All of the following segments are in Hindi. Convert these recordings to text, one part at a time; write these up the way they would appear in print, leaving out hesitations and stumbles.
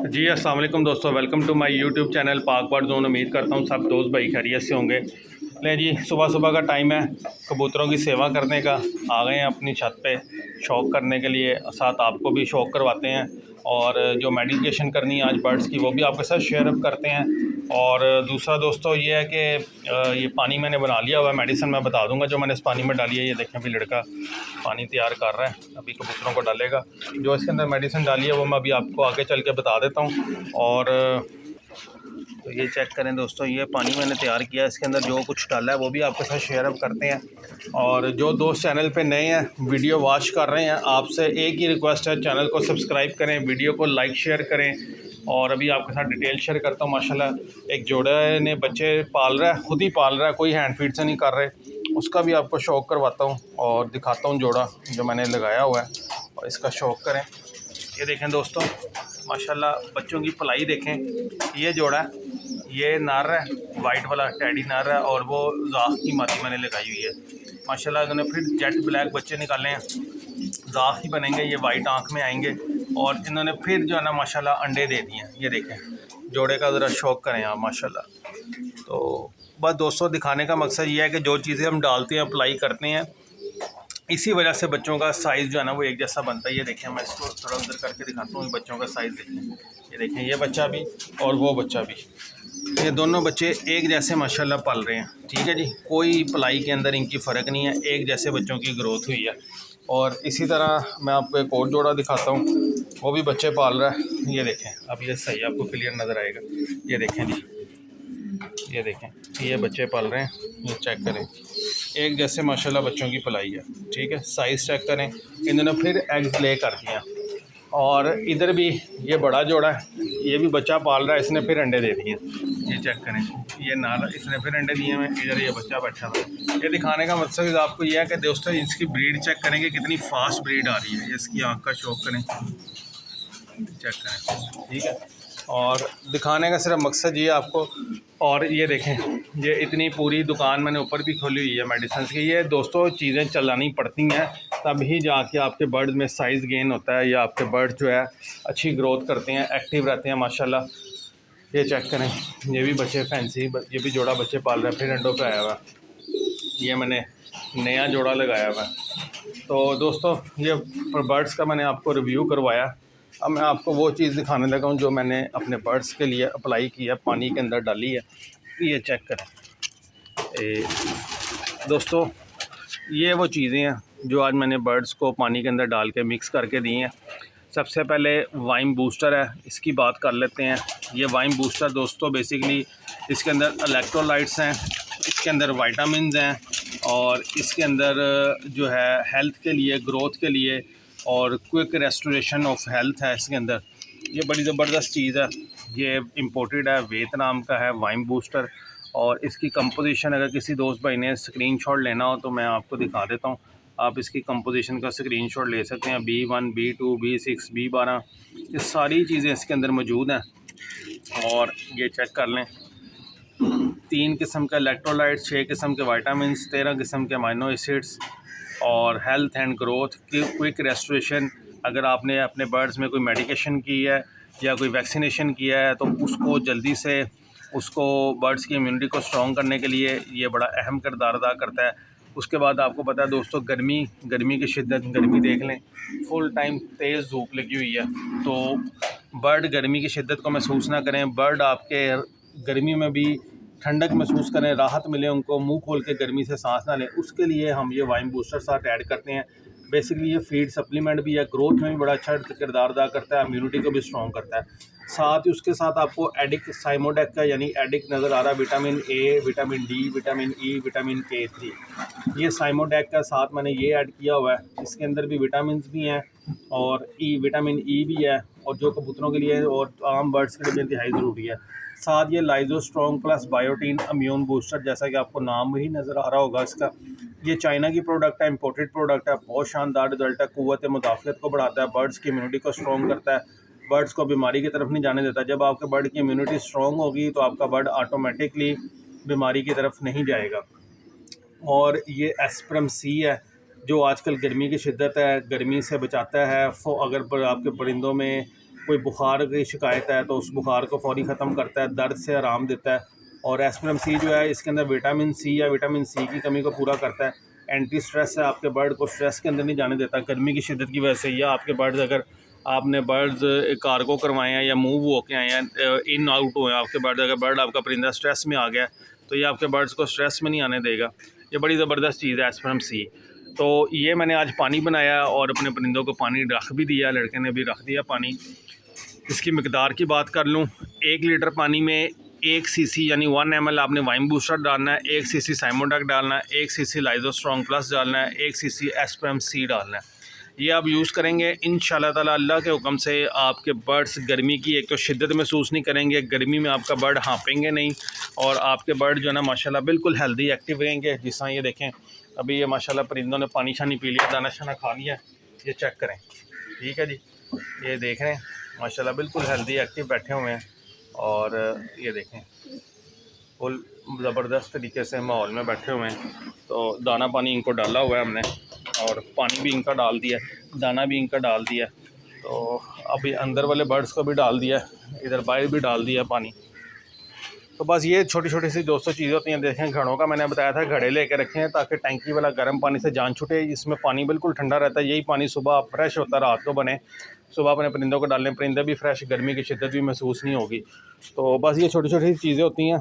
जी अस्सलाम वालेकुम दोस्तों, welcome to my YouTube channel Pak bird zone. उम्मीद करता हूँ सब दोस्त भाई खैरियत से होंगे। ले जी, सुबह सुबह का टाइम है, कबूतरों की सेवा करने का। आ गए हैं अपनी छत पे शौक़ करने के लिए, साथ आपको भी शौक़ करवाते हैं। और जो मेडिकेशन करनी है आज बर्ड्स की वो भी आपके साथ शेयर अप करते हैं। और दूसरा दोस्तों ये है कि ये पानी मैंने बना लिया हुआ है, मेडिसिन मैं बता दूंगा जो मैंने इस पानी में डाली है। ये देखें अभी लड़का पानी तैयार कर रहा है, अभी कबूतरों को डालेगा। जो इसके अंदर मेडिसिन डाली है वो मैं अभी आपको आगे चल के बता देता हूँ। और तो ये चेक करें दोस्तों, ये पानी मैंने तैयार किया है, इसके अंदर जो कुछ डाला है वो भी आपके साथ शेयर अप करते हैं। और जो दोस्त चैनल पे नए हैं, वीडियो वॉच कर रहे हैं, आपसे एक ही रिक्वेस्ट है, चैनल को सब्सक्राइब करें, वीडियो को लाइक शेयर करें। और अभी आपके साथ डिटेल शेयर करता हूँ। माशाल्लाह एक जोड़े ने बच्चे पाल रहा है, खुद ही पाल रहा है, कोई हैंड फीड से नहीं कर रहे। उसका भी आपको शौक़ करवाता हूँ और दिखाता हूँ जोड़ा जो मैंने लगाया हुआ है, और इसका शौक़ करें। ये देखें दोस्तों, माशाल्लाह बच्चों की पलाई देखें। ये जोड़ा है, ये नर है, वाइट वाला टैडी नर है, और वो जाख की मादी मैंने लगाई हुई है। माशाल्लाह इन्होंने फिर जेट ब्लैक बच्चे निकाले हैं, जाख ही बनेंगे, ये वाइट आँख में आएंगे। और इन्होंने फिर जो है ना माशाल्लाह अंडे दे दिए हैं। ये देखें जोड़े का ज़रा शौक़ करें आप माशाल्लाह। तो बस दोस्तों दिखाने का मकसद ये है कि जो चीज़ें हम डालते हैं, अप्लाई करते हैं, इसी वजह से बच्चों का साइज़ जो है ना वो एक जैसा बनता है। ये देखें, मैं इसको थोड़ा अंदर करके दिखाता हूँ, बच्चों का साइज़ देखें। ये देखें, ये बच्चा भी और वो बच्चा भी, ये दोनों बच्चे एक जैसे माशाल्लाह पल रहे हैं। ठीक है जी, कोई पलाई के अंदर इनकी फ़र्क नहीं है, एक जैसे बच्चों की ग्रोथ हुई है। और इसी तरह मैं आपको एक और जोड़ा दिखाता हूँ, वो भी बच्चे पाल रहा है। ये देखें, अब ये सही आपको क्लियर नज़र आएगा। ये देखें जी, ये देखें, ये बच्चे पाल रहे हैं, ये चेक करें, एक जैसे माशाल्लाह बच्चों की पलाई है। ठीक है, साइज़ चेक करें, इन्होंने फिर एग्स ले कर दिया। और इधर भी ये बड़ा जोड़ा है, ये भी बच्चा पाल रहा है, इसने फिर अंडे दे दिए। ये चेक करें, ये नार, इसने फिर अंडे दिए हैं। इधर ये बच्चा बैठा था। ये दिखाने का मकसद आपको ये है कि दोस्तों इसकी ब्रीड चेक करेंगे, कितनी फास्ट ब्रीड आ रही है। इसकी आँख का शौक़ करें, चेक करें। ठीक है, और दिखाने का सिर्फ मकसद ये आपको। और ये देखें, ये इतनी पूरी दुकान मैंने ऊपर भी खोली हुई है मेडिसिन की। ये दोस्तों चीज़ें चलानी पड़ती हैं, तभी जाके आपके बर्ड में साइज़ गेन होता है, या आपके बर्ड जो है अच्छी ग्रोथ करते हैं, एक्टिव रहते हैं माशाल्लाह। ये चेक करें, ये भी बच्चे फैंसी, ये भी जोड़ा बच्चे पाल रहा है, फिर अंडों पे आया हुआ। ये मैंने नया जोड़ा लगाया हुआ है। तो दोस्तों ये बर्ड्स का मैंने आपको रिव्यू करवाया। अब मैं आपको वो चीज़ दिखाने लगा हूँ जो मैंने अपने बर्ड्स के लिए अप्लाई की है, पानी के अंदर डाली है। ये चेक करें दोस्तों, ये वो चीज़ें हैं जो आज मैंने बर्ड्स को पानी के अंदर डाल के मिक्स करके दी हैं। सबसे पहले वाइम बूस्टर है, इसकी बात कर लेते हैं। ये वाइम बूस्टर दोस्तों बेसिकली इसके अंदर इलेक्ट्रोलाइट्स हैं, इसके अंदर वाइटामिन हैं, और इसके अंदर जो है हेल्थ के लिए, ग्रोथ के लिए और क्विक रेस्टोरेशन ऑफ हेल्थ है इसके अंदर। ये बड़ी ज़बरदस्त चीज़ है। ये इम्पोर्टेड है, वियतनाम का है वाइम बूस्टर। और इसकी कंपोजिशन अगर किसी दोस्त भाई ने स्क्रीनशॉट लेना हो तो मैं आपको दिखा देता हूँ। आप इसकी कंपोजिशन का स्क्रीनशॉट ले सकते हैं। B1, B2, B6, B12, ये सारी चीज़ें इसके अंदर मौजूद हैं। और ये चेक कर लें, 3 किस्म के इलेक्ट्रोलाइट्स, 6 किस्म के वाइटामिन्स, 13 किस्म के अमाइनो एसिड्स, और हेल्थ एंड ग्रोथ की क्विक रेस्टोरेशन। अगर आपने अपने बर्ड्स में कोई मेडिकेशन की है या कोई वैक्सीनेशन किया है तो उसको जल्दी से उसको बर्ड्स की इम्यूनिटी को स्ट्रॉन्ग करने के लिए ये बड़ा अहम किरदार अदा करता है। उसके बाद आपको पता है दोस्तों, गर्मी की शिद्दत, गर्मी देख लें, फुल टाइम तेज़ धूप लगी हुई है। तो बर्ड गर्मी की शिद्दत को महसूस ना करें, बर्ड आपके गर्मी में भी ठंडक महसूस करें, राहत मिले उनको, मुंह खोल के गर्मी से सांस ना लें, उसके लिए हम ये वाइम बूस्टर साथ ऐड करते हैं। बेसिकली ये फीड सप्लीमेंट भी है, ग्रोथ में भी बड़ा अच्छा किरदार अदा करता है, इम्यूनिटी को भी स्ट्रॉन्ग करता है। साथ ही उसके साथ आपको एडिक साइमोडेक का यानी एडिक नज़र आ रहा है, vitamin A, vitamin D, vitamin E, vitamin K3। ये साइमोडेक का साथ मैंने ये ऐड किया हुआ है। इसके अंदर भी विटामिन भी हैं और विटामिन ई भी है, और जो कबूतरों के लिए और आम बर्ड्स के लिए भी इंतहाई ज़रूरी है। साथ ये लाइजो strong plus biotin immune booster, जैसा कि आपको नाम ही नज़र आ रहा होगा इसका। ये चाइना की प्रोडक्ट है, इंपोर्टेड प्रोडक्ट है, बहुत शानदार रिजल्ट है, क़ुव्वत मुदाफ़ियत को बढ़ाता है, बर्ड्स की इम्यूनिटी को स्ट्रॉन्ग करता है, बर्ड्स को बीमारी की तरफ नहीं जाने देता। जब आपके बर्ड की इम्यूनिटी स्ट्रॉन्ग होगी तो आपका बर्ड ऑटोमेटिकली बीमारी की तरफ नहीं जाएगा। और ये एस्प्रम सी है, जो आजकल गर्मी की शिद्दत है, गर्मी से बचाता है। अगर आपके परिंदों में कोई बुखार की शिकायत है तो उस बुखार को फौरी ख़त्म करता है, दर्द से आराम देता है। और एस्पिरिन सी जो है इसके अंदर विटामिन सी या विटामिन सी की कमी को पूरा करता है। एंटी स्ट्रेस है, आपके बर्ड को स्ट्रेस के अंदर नहीं जाने देता गर्मी की शिद्दत की वजह से, या आपके बर्ड्स अगर आपने बर्ड्स कार्गो करवाए हैं या मूव होके आए हैं, इन आउट हुए हैं आपके बर्ड, अगर बर्ड आपका परिंदा स्ट्रेस में आ गया तो ये आपके बर्ड्स को स्ट्रेस में नहीं आने देगा। ये बड़ी ज़बरदस्त चीज़ है एस्पिरिन सी। तो ये मैंने आज पानी बनाया और अपने परिंदों को पानी रख भी दिया, लड़के ने भी रख दिया पानी। इसकी मकदार की बात कर लूँ, 1 लीटर पानी में 1 सीसी यानी 1 ml आपने वाइम बूस्टर डालना है, 1 सीसी साइमोडक डालना है, 1 सीसी लाइजो स्ट्रॉन्ग प्लस डालना है, 1 सीसी एस्पिरिन सी डालना है। ये आप यूज़ करेंगे इंशाल्लाह ताला अल्लाह के हुक्म से आपके बर्ड्स गर्मी की एक तो शिद्दत महसूस नहीं करेंगे, गर्मी में आपका बर्ड हाँपेंगे नहीं, और आपके बर्ड जो है ना माशाल्लाह बिल्कुल हेल्दी एक्टिव रहेंगे। जिस तरह ये देखें अभी ये माशाल्लाह परिंदों ने पानी शानी पी लिया, दाना शाना खा लिया, ये चेक करें, ठीक है जी। ये देख रहे हैं माशाल्लाह बिल्कुल हेल्दी एक्टिव बैठे हुए हैं, और ये देखें फुल ज़बरदस्त तरीके से माहौल में बैठे हुए हैं। तो दाना पानी इनको डाला हुआ है हमने, और पानी भी इनका डाल दिया, दाना भी इनका डाल दिया। तो अभी अंदर वाले बर्ड्स को भी डाल दिया, इधर बाहर भी डाल दिया पानी। तो बस ये छोटी छोटी सी 200 चीज़ें होती हैं। देखें घड़ों का मैंने बताया था, घड़े लेके रखें ताकि टैंकी वाला गर्म पानी से जान छूटे। इसमें पानी बिल्कुल ठंडा रहता है, यही पानी सुबह फ्रेश होता है, रात को बने सुबह अपने परिंदों को डालने, परिंदे भी फ्रेश, गर्मी की शिद्दत भी महसूस नहीं होगी। तो बस ये छोटी छोटी चीज़ें होती हैं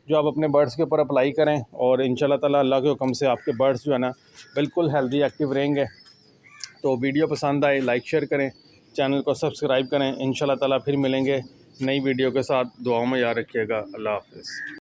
जो आप अपने बर्ड्स के ऊपर अप्लाई करें, और इंशाल्लाह ताला अल्लाह के हुक्म से आपके बर्ड्स जो है ना बिल्कुल हेल्दी एक्टिव रहेंगे। तो वीडियो पसंद आए लाइक शेयर करें, चैनल को सब्सक्राइब करें। इंशाल्लाह ताला फिर मिलेंगे नई वीडियो के साथ। दुआओं में याद रखिएगा। अल्लाह हाफ़िज़।